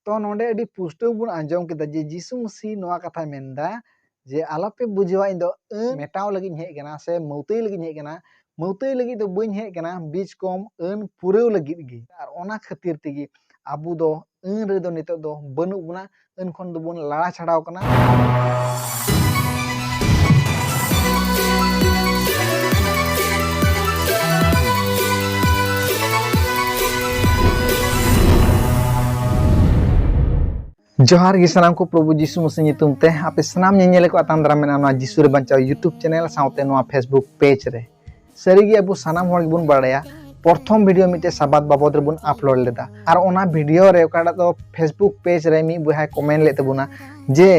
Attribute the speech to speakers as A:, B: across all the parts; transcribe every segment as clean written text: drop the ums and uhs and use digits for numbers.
A: तो नोंडे अडी पुष्टो बुन आंजम केदा जे यीशु मसीह नोआ कथा मेंदा जे आलोपे बुझवा इन दो मेटाव लगी हे कना से मौतई लगी हे कना मौतई लगी दो बइन हे कना बीच कम अन पुरेव लगी गी और ओना खातिर तिगी आबू दो अन रे दो नितो दो बनु बुना अन खन दो बुन लाड़ा छाड़ाव कना। जोहार गे सनाम को प्रभु यीशु मसीह नितुम ते आपे सनाम नेले को आताम दराम मेना जीसु रे बंचाव यूट्यूब चैनल साउते नोआ फेसबुक पेज रे सरीगी अबु सनाम होर बुन बाड़ाया प्रथम वीडियो मिटे साबात बाबद रे बुन अपलोड लेदा और ओना वीडियो रे ओकाडा दो फेसबुक पेज रे मी बुहाय कमेंट ले तबुना जे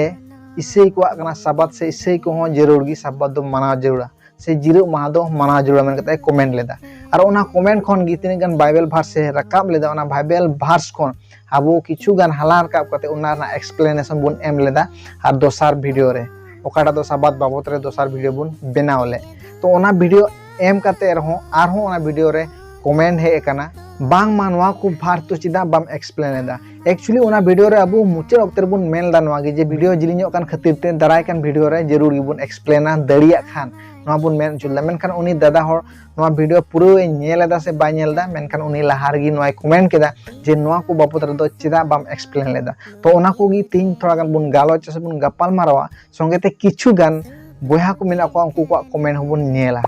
A: इसई को कना साबात से इसई को हो जरूर गी साबात दो माना जरूरा से जिरो माह दो माना जरूरा मेन कते कमेंट लेदा और ओना कमेंट खन गी तिने गन बाइबल भार्स से रकाब लेदा ओना बाइबल भार्स खन आबो किछु गान हालार का कते उना ना एक्सप्लेनेशन बुन एम लेदा और दोसार वीडियो रे ओकाडा दो साबात बाबत रे दोसार वीडियो बुन बनावले तो ओना वीडियो एम कते रहो आर हो ओना वीडियो रे कमेंट हे कना बांग मानवा को भार तो चिदा बाम एक्सप्लेन लेदा एक्चुअली ओना वीडियो रे अबो मुचे अक्तर बुन मेन दा नवा गे जे वीडियो जिलिño kan खातिर ते दाराय kan वीडियो रे जरूर गी बुन एक्सप्लेना दड़िया खान नवा बुन मेन चुला मेनखान उनी दादा हर नवा वीडियो पूरा नेलदा से बाय नेलदा मेनखान उनी लाहार गी नवा कमेंट केदा जे नवा को बाबत रे दो चिदा बाम एक्सप्लेन लेदा तो ओना को गी तीन थोड़ा गान बुन गालोच से बुन गपाल मारवा संगे ते किछु गान बयहा को मेना को उनको को कमेंट हो बुन नेला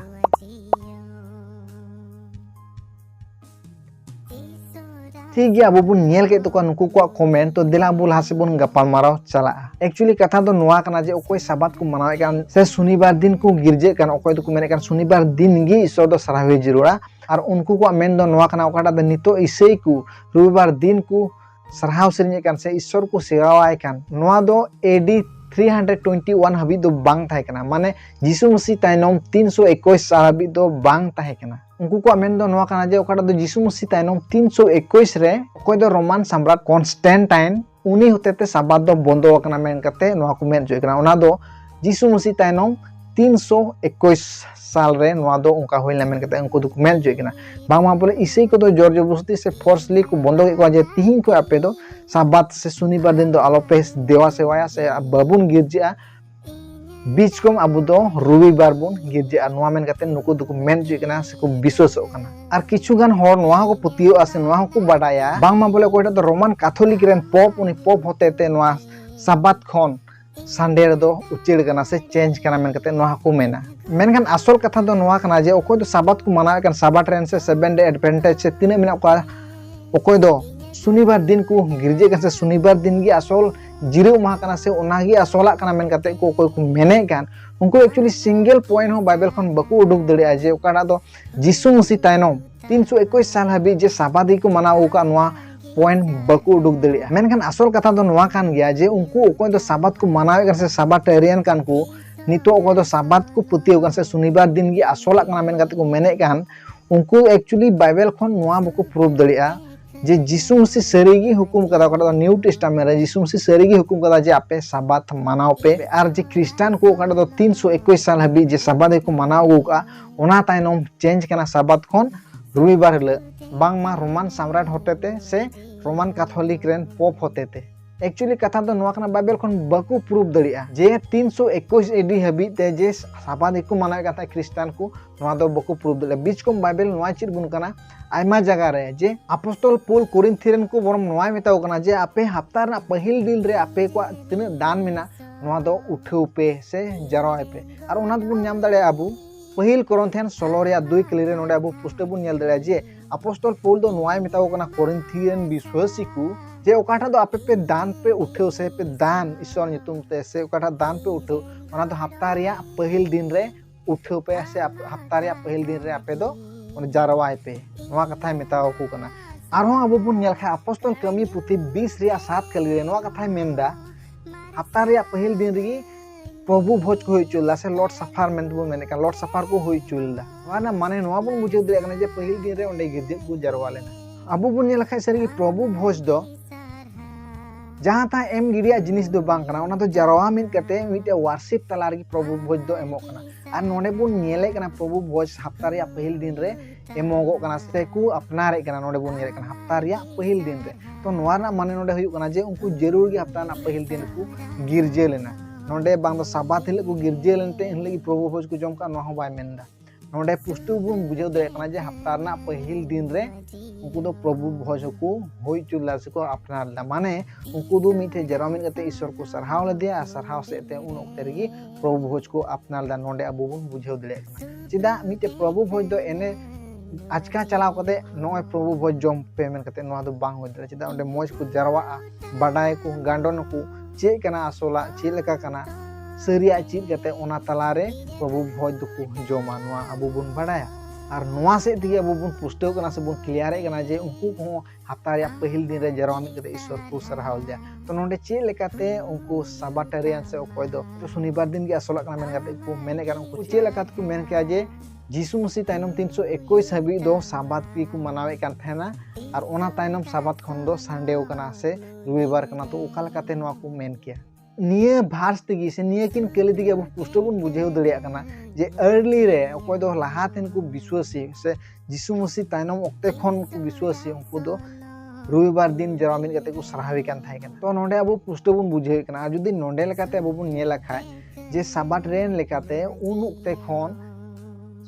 A: ठीक गया अब बुन नेल के तो नुकु को कमेंट तो दिला बुल हासे बुन गपाल माराव चला एक्चुअली कथा तो नोआ कना जे ओकोय साबात को मनावे कान से शनिवार दिन को गिरजे कान ओकोय तो को मेने कान शनिवार दिन गी ईश्वर दो सराहवे जरूरा और उनको को मेन दो नोआ कना ओकाटा द नितो ईसई को रविवार दिन को सराहाव सेरिnye कान से ईश्वर को सेवावाय कान नोआ दो एडी 321 हबी दो बांग थाय कना माने यीशु मसीह ताइनम 321 साल हबी दो बांग थाय कना उनको को मेन दो नोआ कना जे ओकाटा दो यीशु मसीह ताइनम 321 रे ओकोय दो रोमान सम्राट कॉन्स्टेंटाइन उनी होतेते साबात दो बंदो कना मेन कते नोआ को मेन जोय कना ओना दो यीशु मसीह ताइनम 321 साल रे नोआ दो उनका होइला मेन कते उनको दो मेन जोय कना बांगमा बोले इसी को तो जॉर्ज जबरदस्ती से फोर्सली को बंदो के को जे तिहिं को आपे दो साबात से शनिवार दिन दो आलोपे देवा सेवाया से बाबुन गिरजा बीच कम अबु दो रविवार बुन गिरजा नोआ मेन कते नुको दुको मेन जोय कना से को विश्वास कना और किछु गान होर नोआ को पतियो आसे नोआ को बाडाया बांगमा बोले कोइटा तो रोमान कैथोलिक रेन पोप उनी पोप होते ते नोआ साबात खन संडे दो उचिड़ कना से चेंज कना मेन कते नोआ को मेना मेनखान असल कथा दो नोआ कना जे ओकोय दो साबात को मनावे कन साबात रेन से 7 डे एडवेंटेज से तिने मेना का ओकोय दो शनिवार दिन को गिरजे कन से शनिवार दिन गी असल जिरो माह कना से ओनागी असला कना मेन कते को कोय को मेने कान उनको एक्चुअली सिंगल पॉइंट हो बाइबल खन बको उडुक दड़िया जे ओकाडा दो यीशु मसीह ताइनम 321 साल हबी जे साबादी को मनाओ का नोआ पॉइंट बको उडुक दड़िया मेनखान असल कथा दो नोआ कान गया जे उनको ओकोय दो साबात को मनावे कन से साबाटेरियन कान को नितो ओकोय दो साबात को पतियो कन से शनिवार दिन गी असला कना मेन कते को मेने कान उनको एक्चुअली बाइबल खन नोआ बको प्रूफ दड़िया जे यीशु मसीह सरीगी हुकुम कदा कदा न्यू टेस्टामेंट रे यीशु मसीह सरीगी हुकुम कदा जे आपे साबात मनाओ पे और जे क्रिश्चियन को कदा दो 321 साल हबी जे साबात को मनाओ का ओना ताइनम चेंज कना साबात खन रविवार हले बांगमा रोमान सम्राट होतेते से रोमान कैथोलिक रेन पोप होतेते एक्चुअली कथा तो नोआ कना बाइबल खन बको प्रूफ दड़िया जे 321 एडी हबी ते जे साबात को मनावे कथा क्रिश्चियन को नोआ दो बको प्रूफ दड़िया बीच को बाइबल नोआ चिर बुन कना आयमा जगह रे जे अपोस्टल पौल कोरिन्थियन को बरम नोआ मेताओ कना जे आपे हफ्ता रा पहिल दिन रे आपे को तिना दान मेना नोआ दो उठेउ पे से जराय पे और ओना बुन नाम दड़े अबु पहिल कोरिन्थियन 16 रे 2 क्लियर रे नोडे अबु पुस्तक बुन नेल दड़े जे अपोस्टल पौल दो नोआ मेताओ कना कोरिन्थियन विश्वासी को जे ओकाठा दो आपे पे दान पे उठेउ से पे दान ईश्वर नितुम ते से ओकाठा दान पे उठेउ ओना दो हफ्ता रे पहिल दिन रे उठेउ पे से हफ्ता रे पहिल दिन रे आपे दो जारवाय पे नोआ कथा मेताओ को कना आरो अब बुन नेल खा अपोस्टल कमी पुथि 20 रे 7 कली रे नोआ कथा मेनदा हफ्ता रे पहिल दिन रे प्रभु भोज को होई चुलला से लॉर्ड सफार मेन बुन मेने का लॉर्ड सफार को होई चुलला वाना माने नोआ बुन बुझे दे कना जे पहिल दिन रे ओंडे गिरजे को जारवा लेना अब बुन नेल खा सरी प्रभु भोज दो जहाँ ता एम गिरिया जिनिस दो बांग कना ओना तो जरवा मिट कते मिटे वार्षिक तला रगी प्रभु भोज दो एमो कना और नोडे बुन नेले कना प्रभु भोज हफ्ता रे पहिल दिन रे एमोगो कना से को अपनारे कना नोडे बुन नेले कना हफ्ता रे पहिल दिन रे तो नोवा ना माने नोडे हुयु कना जे उनको जरूर गे हफ्ता ना पहिल दिन को गिरजे लेना नोडे बांग दो साबात हिले को गिरजे लेनते हिले प्रभु भोज को जम का नो हो बाय मेंदा नोडे पुष्टु बुन बुझे दे कना जे हफ्ता ना पहिल दिन रे उनको दो प्रभु भोज को होई चुला से को अपनार ला माने उनको दो मिटे जरामिन कते ईश्वर को सरहाव ले दिया सरहाव से ते उन ओक्ते रगी प्रभु भोज को अपनार ला नोडे अबु बुन बुझे दे कना चिदा मिटे प्रभु भोज दो एने आजका चलाव कते नोय प्रभु भोज जम पेमेंट कते नो दो बांग होय चिदा ओंडे मोज को जरवा बाडाय को गांडोन को चे कना असोला चे लेका कना सरिया चीज कते ओना तलारे प्रभु भोज दुको जमा नोआ अबु बुन बाडाया और नोआ से दिगे अबु बुन पुष्टव कना से बुन क्लियर कना जे उनको को हफ्ता रे पहिल दिन रे जरवा मिट कते ईश्वर को सरहाव दिया तो नोंडे चे लेकाते उनको साबाटेरियन से ओकोय दो तो शनिवार दिन के असोला कना मेन कते को मेने कना उनको चे लेकाते को मेन किया जे जीसु मसीह ताइनम 321 हबी दो साबात पी को मनावे कान थेना और ओना ताइनम साबात खन दो संडेव कना से रविवार कना तो ओका लेकाते नोआ को मेन किया निये भार्स तगी से निये किन केले तगी अब पुष्टो बुन बुझेव दड़िया कना जे अर्ली रे ओकोय दो लाहातेन को विश्वासी से जीसु मसीह ताइनम ओक्ते खन को विश्वासी उनको दो रविवार दिन जरामिन कते को सरहावी कान थाय कना तो नोंडे अब पुष्टो बुन बुझेव कना जुदी नोंडे लेकाते अब बुन नेला खाय जे साबात रेन लेकाते उन ओक्ते खन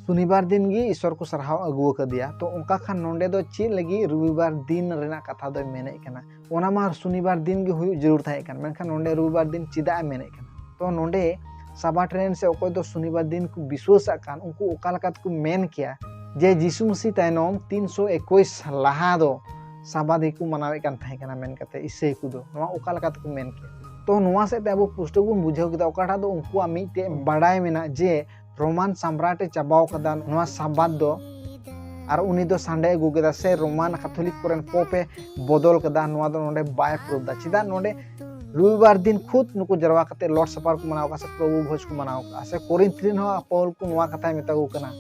A: शनिवार दिन गी ईश्वर को सरहाव अगुआ कर दिया तो उनका खान नोंडे दो चे लगी रविवार दिन रेना कथा दो मेने कना ओना मा शनिवार दिन गी हुई जरूर थाय कन मेनखान नोंडे रविवार दिन चिदा मेने कना तो नोंडे साबा ट्रेन से ओकोय दो शनिवार दिन को विश्वास कान उनको ओका लकात को मेन किया जे जीसु मसीह ताइनम 321 लाहा दो साबा दे को मनावे कान थाय कना मेन कते इसे को दो नोआ ओका लकात को मेन किया तो नोआ से अब पुष्टो बुन बुझाव किदा ओकाटा दो उनको मिटे बाडाय मेना जे रोमान सम्राटे चाबाव कदा नोआ साबात दो और उनी दो संडे अगू केदा से रोमान कैथोलिक कोरेन पोपे बदल कदा नोआ दो नोंडे बाय प्रोदा चिदा नोंडे रविवार दिन खुद नुको जरवा कते लॉर्ड सपार को मनाव का से प्रभु भोज को मनाव का से कोरिन्थिन हो पौल को नोआ कथा मेता को कना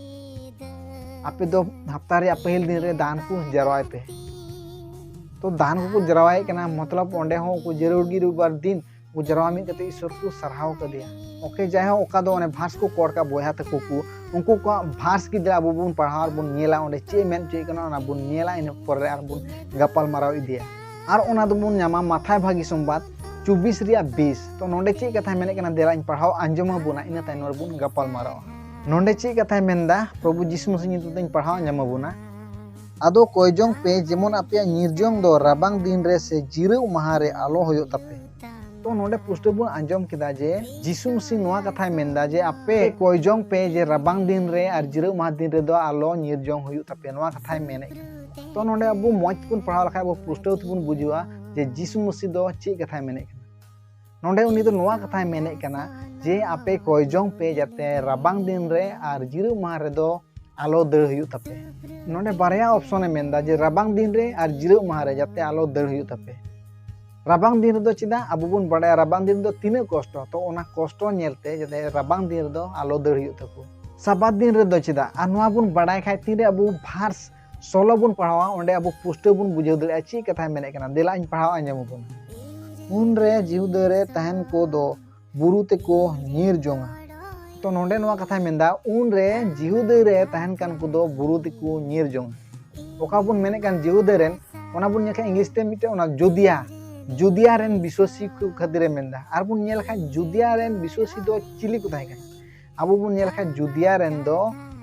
A: आपे दो हफ्ता रे पहिल दिन रे दान को जरवाय पे तो दान को जरवाय कना मतलब ओंडे हो को जरूर गी रविवार दिन वो जरवा मिट कते ईश्वर को सरहाव कर दिया ओके जाय हो ओका दो ओने भास को कोड का बोया तक को उनको को भास की जरा बुन पढ़ार बुन नेला ओंडे चे मेन चे कना ओना बुन नेला इन पर आर बुन गपाल माराव इदिया आर ओना दो बुन न्यामा माथाय भागी संबाद 24 रिया 20 तो नोंडे चे कथा मेने कना देला इन पढ़ाव अंजमा बुना इन ताइनर बुन गपाल माराव नोंडे चे कथा मेनदा प्रभु यीशु मसीह नितु तइन पढ़ाव अंजमा बुना आदो कोयजोंग पे जेमन आपे निर्जोंग दो राबांग दिन रे से जिरौ माहा रे आलो होयो तपे तो नोंडे पुष्टो बुन आंजम किदा जे जीसु मसीह नोआ कथा मेनदा जे आपे कोयजोंग पे जे राबांग दिन रे और जिरौ माह दिन रे दो आलो निर्जोंग हुयु तपे नोआ कथा मेने तो नोंडे अबु मौज बुन पढ़ाव लखा अबु पुष्टो बुन बुझुआ जे जीसु मसीह दो चे कथा मेने नोंडे उनी दो नोआ कथा मेने कना जे आपे कोयजोंग पे जाते राबांग दिन रे और जिरौ माह रे दो आलो दड़ हुयु तपे नोंडे बारया ऑप्शन मेनदा जे राबांग दिन रे और जिरौ माह रे जाते आलो दड़ हुयु तपे राबांग दिन दो चिदा अबु बुन बड़ा राबांग दिन दो तीन कष्ट तो ओना कष्ट नेलते जते राबांग दिन दो आलो दड़ हुयु तको साबात दिन रे दो चिदा आ नोआ बुन बड़ाय खाय तीरे अबु भार्स 16 बुन पढ़ावा ओंडे अबु पुष्टो बुन बुझेव दड़िया ची कथा मेने कना देला इन पढ़ावा अंजम बुन उन रे जिहुदा रे तहन को दो बुरु ते को नीर जोंगा तो नोंडे नोआ कथा मेंदा उन रे जिहुदा रे तहन कान को दो बुरु ते को नीर जोंगा ओका बुन मेने कान जिहुदा रेन ओना बुन नेखा इंग्लिश ते मिटे ओना जुदिया रेन विश्वासी को खातिर मेंदा आर बुन नेल खा जुदिया रेन विश्वासी दो चिली को थाय कना अबु बुन नेल खा जुदिया रेन दो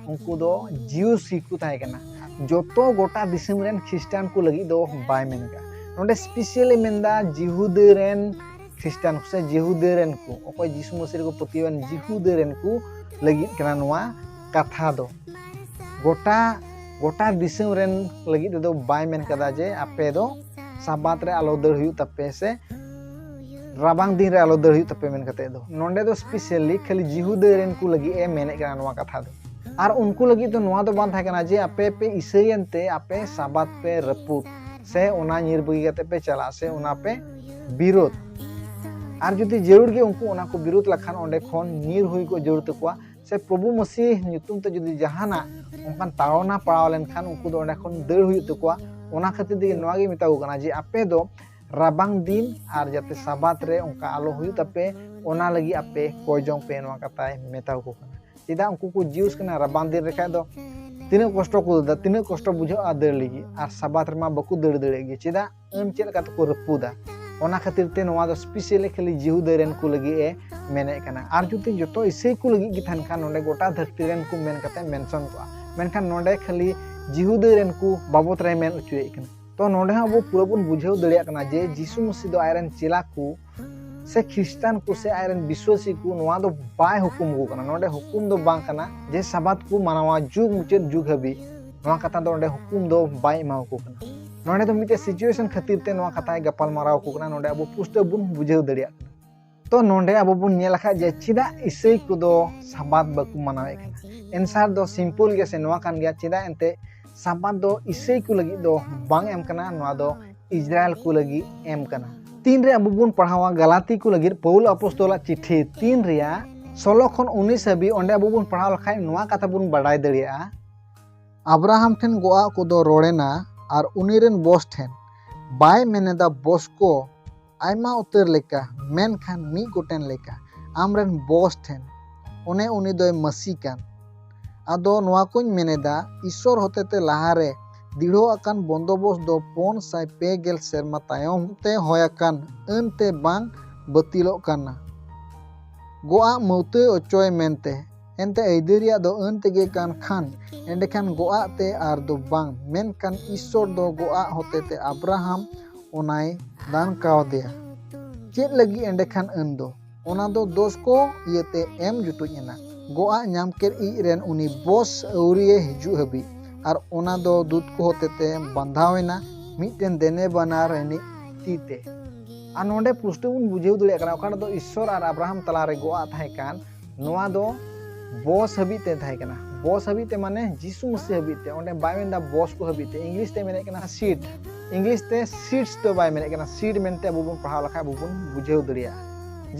A: उनको दो जिउसी को थाय कना जोतो गोटा दिसम रेन ख्रिस्टान को लगी दो बाय मेनका नोंडे स्पेशली मेंदा जिहुदा रेन ख्रिस्टान से जिहुदा रेन को ओकोय जीसु मसीह को पतिवन जिहुदा रेन को लगी कना नोआ कथा दो गोटा दिसम रेन लगी दो बाय मेन कदा जे आपे दो साबात रे आलो दड़ हुयु तपे से राबांग दिन रे आलो दड़ हुयु तपे मेन कते दो नोंडे दो स्पेशली खाली जिहुदा रेन को लगी ए मेने कना नोआ कथा दो आर उनको लगी तो नोआ दो बान थाय कना जे आपे पे ईसाइयनते आपे साबात पे रपुत से ओना नीर बगी कते पे चला से ओना पे विरोध आर जुदी जरूर गे उनको ओना को विरोध लखान ओंडे खन नीर हुई को जरूर तकवा से प्रभु मसीह ᱧᱩᱛᱩᱢ ते जुदी जहाना ओंकान तावना पड़ाव लेन खान उनको दो ओंडे खन दड़ हुई तकवा ओना खातिर दिगे नोआ गे मितागो कना जे आपे दो राबांग दिन और जाते साबात रे उनका आलो हुई तपे ओना लगी आपे कोयजों पे नवा कताय मेताव को कना चिदा उनको को जीउस कना राबांग दिन रेखा दो तीन कष्ट को दा तीन कष्ट बुझो आदर लगी और साबात रमा बकु दड़ दड़े चिदा अन चेल का को रपुदा ओना खातिर ते नवा दो स्पेशली खाली जीव दरेन को लगी ए मेने कना और जुते जतो इसे को लगी कि थान खान नोडे गोटा धरती रेन को मेन कते मेंशन को मेनखान नोडे खाली जीव दरेन को बाबत रे मेन उचुए कना तो नोडे अब पूरा बन बुझाव दड़िया कना जे जीसु मसीह दो आयरन चेला को से ख्रिस्टान को से आयरन विश्वासी को नवा दो बाय हुकुम को कना नोडे हुकुम दो बांग कना जे साबात को मानवा जुग मुचेद जुग हबी नवा कथा दो नोडे हुकुम दो बाय माव को कना नोडे तो मिटे सिचुएशन खातिर ते नवा कथा गपाल माराव को कना नोडे अब पुष्ट बन बुझाव दड़िया तो नोडे अब बन नेल खा जे चिदा इसई को दो साबात बकु मानावे कना एंसर दो सिंपल गे से नवा कान गया चिदा एंते साबात दो इसई को लगी दो बांग एम कना नवा दो इजराइल को लगी एम कना तीन रे अबु बुन पढ़ावा गलाती को लगी पौल अपोस्तोला चिट्ठी तीन रिया 16 खन 19 हबी ओंडे अबु बुन पढ़ाव लखाय नवा कथा बुन बाडाय दड़िया अब्राहम ठेन गोआ को दो रोड़ेना और उनीरेन बॉस ठेन बाय मेनेदा बॉस को आयमा उतर लेका मेन खान मी गोटेन लेका आमरेन बॉस ठेन ओने उनी दोय मसी कान आदो नवा कोñ मेनेदा ईश्वर होतेते लाहारे दीढ़ो अकान बंदोबस्त दो 450 सेरमा तायम ते होयाकान अनते बांग बतिलो काना गोआ मौते ओचोय मेनते एनते ऐदरिया दो अनतेगे कान खान एंडेखान गोआ ते आर दो बांग मेनकान ईश्वर दो गोआ होतेते अब्राहम ओनाय दान कावदेया चेत लगी एंडेखान अन दो ओना दो दोस को इयते एम जुटुयना गोआ नाम केर इ रेन उनी बॉस औरिये हिजु हबी और ओना दो दूध को होतेते बंधावेना मिटेन देने बना रहनी तीते आ नोंडे पुष्टबुन बुझेव दड़िया कना ओखान दो ईश्वर और अब्राहम तलारे गोआ थाहे कान नोआ दो बॉस हबीते थाहे कना बॉस हबीते माने जीसु मसीह हबीते ओंडे बाय मेनदा बॉस को हबीते इंग्लिश ते मेने कना सीड इंग्लिश ते सीड्स तो बाय मेने कना सीड मेनते अबुबुन पढ़ाव लखा अबुबुन बुझेव दड़िया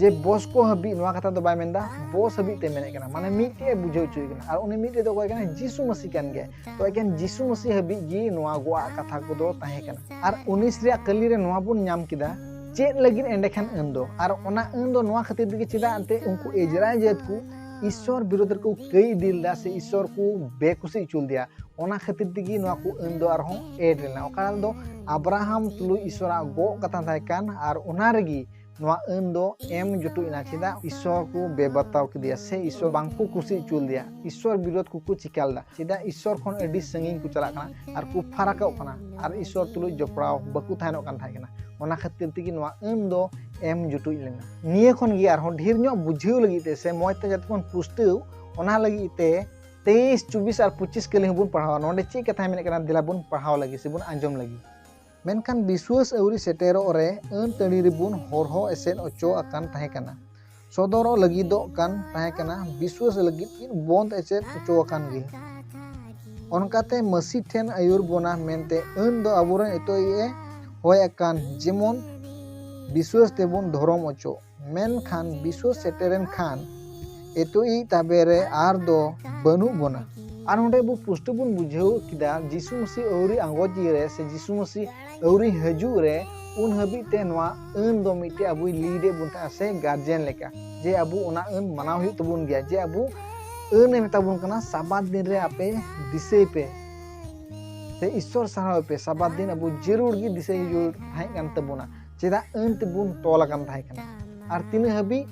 A: जे बॉस को हबी नोआ कथा दो बाय मेनदा बॉस हबीते मेने कना माने मिटे बुझेव चुई कना और उनी मिटे दो कोय कना जीसु मसीह कान गे तो एकेन जीसु मसीह हबी जी नोआ गोआ कथा को दो ताहे कना और 19 रिया कली रे नोआ बुन नाम किदा चेत लगिन एंडेखान अन ओना अन दो नोआ खातिर दिगे चिदा अंते उनको इजराइल जात को ईश्वर विरोध को कई दिलदा से ईश्वर को बेकुसी चुल दिया ओना खातिर दिगे नोआ को अन दो आर हों एड लेना ओकाल दो अब्राहम तुलु ईश्वरा गो कथा थाहे कान और ओना रेगी नोआ अन दो एम जुटुइना चिदा ईश्वर को बेबताव किदिया से ईश्वर बांको कुसी चुल दिया ईश्वर विरोध को चिकालदा चिदा ईश्वर खन अडी संगिन को चला कना और को फाराकौ कना और ईश्वर तुलु जपड़ाव बकु थायनो कान थाय कना ओना खातिर तिगी नोआ अन दो एम जुटुइ लेना निये खन गी आर ढेर ᱧᱚᱜ बुझेव लगी से मोयते जत बन पुष्टव ओना लगी ते 23 24 और 25 के लिए बुन पढ़ावा नोंडे चे कथा मेने कना दिला बुन पढ़ाव लगी से बुन आंजम लगी मेनखान विश्वास अवरी सेटेरो रे अन तड़ी रिबुन होरहो एसेन ओचो अकान ताहे कना सदरो लगी दो कान ताहे कना विश्वास लगी बंद एसेन ओचो अकान गी ओनकाते मसी ठेन आयुर बोना मेनते अन दो अबुरन एतोए होय अकान जेमन विश्वास तेबुन धरम ओचो मेनखान विश्वास सेटेरन खान एतोई ताबेरे आर दो बनु बोना और नोंडे बु पुष्ट बुन बुझेव किदा जीसु मसीह औरी आंगोजी रे से जीसु मसीह औरी हजू रे उन हबीते नोआ अन दो मिटे अबु लीडे बुनता से गार्जियन लेका जे अबु ओना अन मनाव हुई तबुन गया जे अबु अन मेता बुन कना साबात दिन रे आपे दिसे पे से ईश्वर सराव पे साबात दिन अबु जरूर गी दिसे जरूर थाय कान तबुना चेदा अन तबुन तोल कान थाय कना और तीन हबी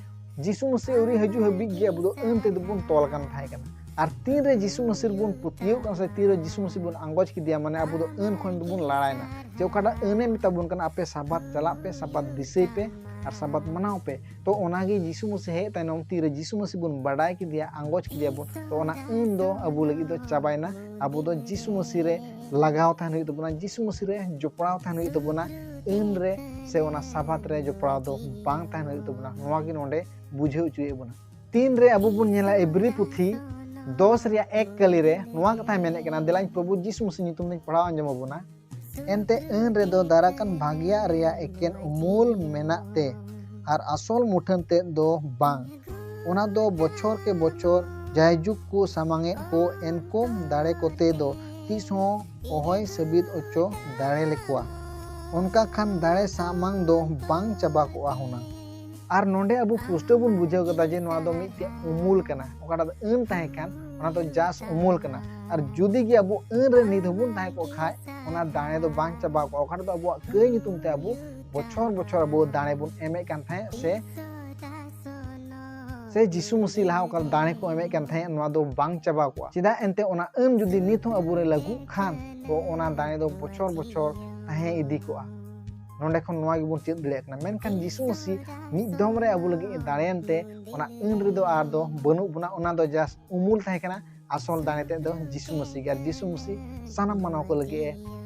A: जीसु मसीह औरी हजू हबी गे अबु दो अन ते तबुन तोल कान थाय कना और तीन रे जीसु मसीह बुन पुतियो कन से तीन रे जीसु मसीह बुन आंगोज की दिया माने अबु दो अन खन बुन लड़ायना जे ओकाडा अने मिता बुन कना आपे साबात चला पे साबात दिसे पे और साबात मनाव पे तो ओनागे जीसु मसीह हे ताइनम तीन रे जीसु मसीह बुन बडाय की दिया आंगोज की दिया बुन तो ओना अन दो अबु लगी दो चाबायना अबु दो जीसु मसीह रे लगाव थान हुई तबुना जीसु मसीह रे जोपड़ाव थान हुई तबुना अन रे से ओना साबात रे जोपड़ाव दो बांग थान हुई तबुना नोवा गी नोंडे बुझेव चुए बुना तीन रे अबु बुन नेला एवरी पुथी 10 रिया एक कली रे नोआ कथा मेने कना दिलाइन प्रभु जीसु मसीह नितुम दिन पढ़ाव अंजम बुना एनते अन रे दो दाराकन भागिया रिया एकेन उमूल मेनाते और असोल मुठन ते दो बांग ओना दो बछर के बछर जायजुक को सामांगे को एनकोम दाड़े कोते दो तीस हो ओहय सबित ओचो दाड़े लेकुआ उनका खान दाड़े सामांग दो बांग चबा कोआ हुना और नोंडे अब पुष्ट बन बुझाव कदा जे नोआ दो मिटे उमुल कना ओकाटा दो अन ताहे कान ओना दो जास उमुल कना और जुदी गे अब अन रे निध बन ताहे को खाय ओना दाणे दो बांग चबा को ओकाटा दो अब कई नितुम ते अब बछर बछर अब दाणे बन एमे कान थाहे से जिसु मसीह लहा ओका दाणे को एमे कान थाहे नोआ दो बांग चबा को चिदा एनते ओना अन जुदी नित हो अब रे लागू खान तो ओना दाणे दो बछर बछर ताहे इदी को नोंडे खन नोआ गिबुन चेद दले कना मेनखान जिसु मसीह मिद दम रे अबु लगी दाणेनते ओना अन रे दो आर दो बनु बुना ओना दो जास उमुल थाहे कना आसल दाणे ते दो जिसु मसीह गे जिसु मसीह सानाम मानव को लगी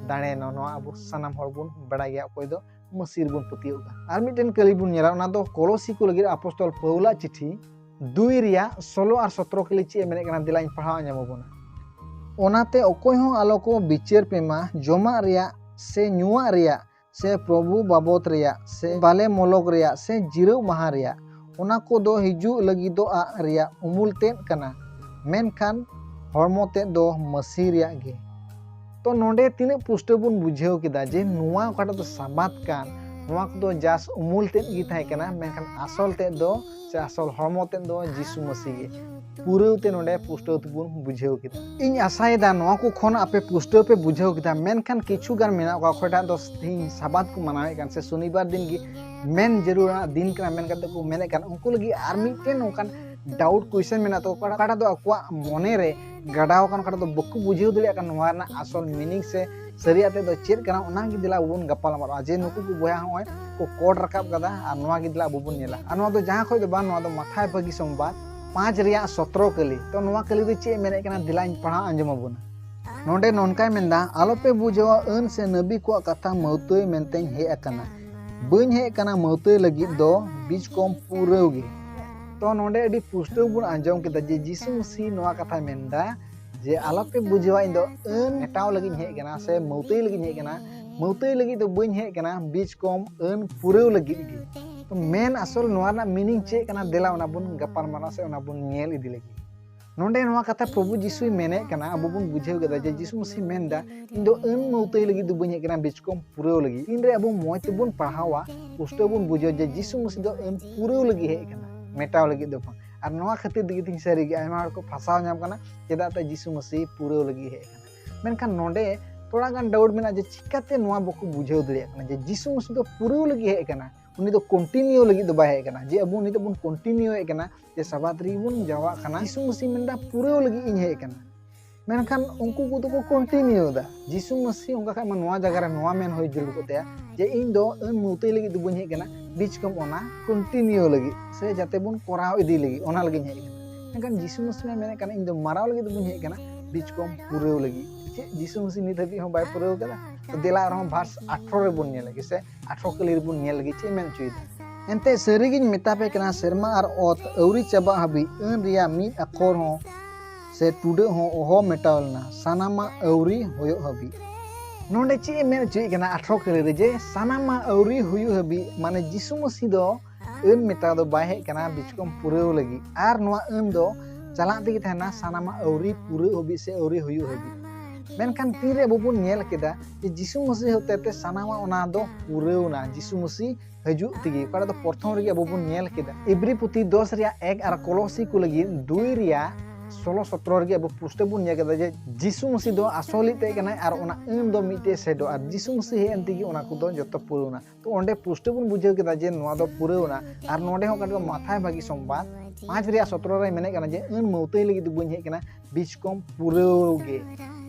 A: दाणे नो अबु सानाम हर बुन बड़ा गया कोई दो मसीह बुन पतियो का आर मिटेन कली बुन नेला ओना दो कोलोसी को लगी अपोस्टल पौला चिठी 2 रिया 16 और 17 कली चे मेने कना दिलाइन पढ़ाव ᱧᱟᱢᱚᱵᱚᱱᱟ ओनाते अकोय हो आलो को बिचार पेमा जमा रिया से ᱧᱩᱣᱟᱜ रिया से प्रभु बाबत रिया से बाले मोलक रिया से जिरौ महा रिया ओना को दो हिजु लगी दो आ रिया उमुल तेन कना मेनखान हरमो ते दो मसीह रिया गे तो नोंडे तिने पुष्ट बुन बुझेव किदा जे नुवा ओकाटा दो साबात कान नुवा को दो जास उमुल तेन गी थाहे कना मेनखान आसल ते दो से आसल हरमो ते दो जिसु मसीह गे पूरेते नोंडे पुष्टव बुन बुझेव किदा इन आशायदा नोआ को खन आपे पुष्टव पे बुझेव किदा मेनखान किछु गान मेना का खोटा दो तीन साबात को मनावे कान से शनिवार दिन गी मेन जरूरा दिन कना मेन कते को मेने कान उनको लगी आर मिटेन ओकान डाउट क्वेश्चन मेना तो काटा दो अक्वा मने रे गडाव कान काटा दो बकु बुझेव दलिया कान नोआ ना असल मीनिंग से सरियाते दो चेक कना ओना गी दिला बुन गपाल मारो जे नुकु को बोया होय को कोड रकाब कदा आ नोआ गी दिला बुबुन नेला आ नोआ दो जहां खोय दो बा नोआ दो माथाय बगी संबाद 5 रिया 17 कली तो नोआ कली दो चे मेने कना दिलाइन पढ़ा अंजमबुना नोंडे नोनकाय मेंदा आलोपे बुझवा अन से नबी को कथा मौतोय मेनतें हे अकना बइन हे कना मौतोय लगी दो बीच कम पूरेवगे तो नोंडे अडी पुष्टव बुन अंजम केदा जे जिसु मसीह नोआ कथा मेंदा जे आलोपे बुझवा इन दो अन एटाव लगी हे कना से मौतोय लगी हे कना मौतोय लगी दो बइन हे कना बीच कम अन पूरेव लगी तो मेन असल नोआ ना मीनिंग चे कना देला ओना बुन गपाल माना से ओना बुन नेल इदी लगी नोंडे नोआ कथा प्रभु जिसु मेने कना अब बुन बुझेव गदा जे जिसु मसीह मेनदा इन दो अन मौतोय लगी दो बइन हे कना बीच कम पूरेव लगी इन रे अब मोय ते बुन पढ़ावा पुष्टव बुन बुझो जे जिसु मसीह दो अन पूरेव लगी हे कना मेटाव लगी दो और नोआ खातिर दिगी थिन सारी गे आयमा को फसाव नाम कना चेदा ते जिसु मसीह पूरेव लगी हे कना मेनखान नोंडे थोड़ा गान डाउट मेना जे चिकाते नोआ बको बुझेव दलिया कना जे जिसु मसीह दो पूरेव लगी हे कना उनी दो कंटिन्यू लगी दो बाहे कना जे अब उनी दो बुन कंटिन्यू हे कना जे सबात री बुन जावा कना जिसु मसीह मेनदा पूरेव लगी इन हे कना मेनखान उनको को तो को कंटिन्यू दा जिसु मसीह उनका का नोआ जगह रे नोआ मेन होय जुल को ते जे इन दो अन मुते लगी दो बन हे कना बीच कम ओना कंटिन्यू लगी से जाते बुन कोराव इदी लगी ओना लगी हे कना मेनखान जिसु मसीह मेने कना इन दो माराव लगी दो बन हे कना बीच कम पूरेव लगी चे जिसु मसीह नित हबी हो बाय पूरेव कदा तो देला रहो भार्स 18 रे बुन नेल लगी से 18 कली रे बुन नेल लगी चे मेन चुई एनते सरीगिन मेतापे कना शर्मा और ओत औरी चबा हबी अन रिया मिद अखर हो से टुडे हो ओहो मेटावलना सानामा औरी होयो हबी नोंडे चे मेन चुई कना 18 कली रे जे सानामा औरी होयो हबी माने जिसु मसीह दो अन मेता दो बाय हे कना बिचकम पूरेव लगी आर नोआ अन दो चला दिगी थाना सानामा औरी पूरे हबी से औरी होयो हबी मेनखान तीरे बबुन नेल केदा जे जिसु मसीह होते सानामा ओना दो पूरेवना जिसु मसीह हजू तिगी काड़ा दो प्रथम रे बबुन नेल केदा इब्री पुती 10 रिया 1 और कोलोसी को लगी 2 रिया 16 17 रे अब पुष्ट बुन नेल केदा जे जिसु मसीह दो असली ते कना और ओना अन दो मिटे सेडो और जिसु मसीह हे अंतिगी ओना को दो जतो पूरेवना तो ओंडे पुष्ट बुन बुझेव केदा जे नोआ दो पूरेवना और नोडे हो काड़ा माथाय भागी संबाद 5 रिया 17 रे मेने कना जे अन मौतै लगी दो बन हे कना बीच कम पूरेवगे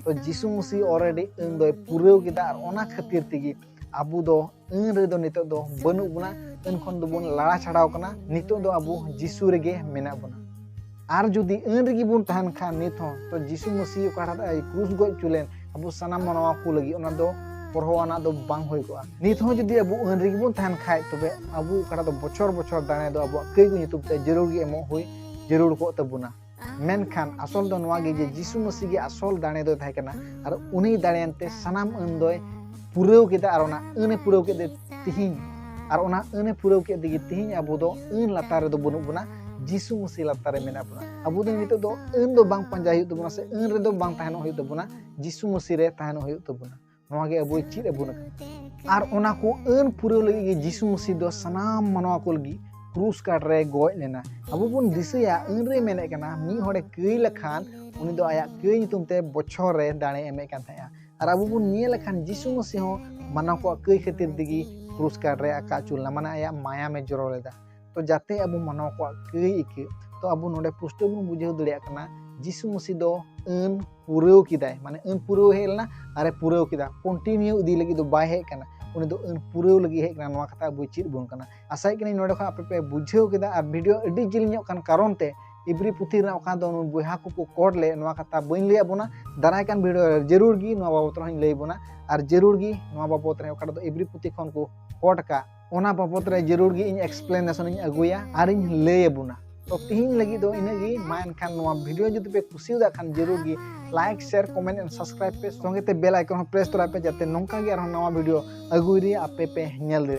A: तो जिसु मसीह ऑलरेडी अन दो पूरेव केदा और ओना खातिर तिगी आबू दो अन रे दो नितो दो बनु बुना अन खन दो बुन लाड़ा छाड़ाव कना नितो दो आबू जिसु रेगे मेना बुना आर जुदी अन रेगी बुन तहन खान नित हो तो जिसु मसीह काटा क्रूस गoj चुलेन आबू सनाम मनवा को लगी ओना दो परहोआना दो बांग होय को नित हो जुदी आबू अन रेगी बुन तहन खाय तबे आबू काटा दो बछर बछर दाने दो आबू कई को नितुम ते जरूर गे एमो होय जरूर को तबुना मेनखान असल दो नवा गे जे जिसु मसीह गे असल दाने दो थाय कना और उनी दानेनते सनाम अन दोय पूरेव केदा और ओना अने पूरेव केदे तिहिन और ओना अने पूरेव केदे तिहिन आबू दो अन लातार दो बनु बुना जिसु मसीह लातार मेना बुना आबू दो नितो दो अन दो बांग पंजा हुई तबुना से अन रे दो बांग तहनो हुई तबुना जिसु मसीह रे तहनो हुई तबुना नोआ गे अबोय चीज अबुन आर ओना को अन पुरो लगी गे जिसु मसीह दो सनाम मनवा को लगी क्रूस काट रे गोय लेना अबो बुन दिसया अन रे मेने कना मी होड़े कई लखान उनी दो आया कई नितुम ते बछर रे दाणे एमे कान थाया आर अबो बुन निये लखान जिसु मसीह हो मानव को कई खातिर दिगी क्रूस काट रे आका चुलना माने आया माया में जरो लेदा तो जाते अबो मानव को कई इके तो अबो नोडे पुष्टो बुन बुझेव दड़िया कना जिसु मसीह दो अन पुरेव किदाय माने अन पुरेव हेलना अरे पुरेव किदा कंटिन्यू इदी लगी दो बाय हे कना उनी दो अन पुरेव लगी हे कना नोआ कथा बुझ चिद बुन कना आसाय कनी नोडे खा आपे पे बुझेव किदा आ वीडियो अडी जिलिញकान कारण ते इब्री पुथी रा ओका दो बुहा को कोड ले नोआ कथा बइन ले बोना दाराय कान वीडियो जरूर गी नोआ बाबत रहिन लई बोना आर जरूर गी नोआ बाबत रे ओका दो इब्री पुथी खन को कोड का ओना बाबत रे जरूर गी इन एक्सप्लेनेशन इन अगुया आर इन लई बोना तो तीन लगी दो इनगी मान खान नोआ वीडियो जदि पे खुशी दा खान जरूर गी like share comment and subscribe पे संगे ते बेल आइकन प्रेस तोरा पे जाते नोंका गे आरो नवा वीडियो अगुरी आपे पे नेल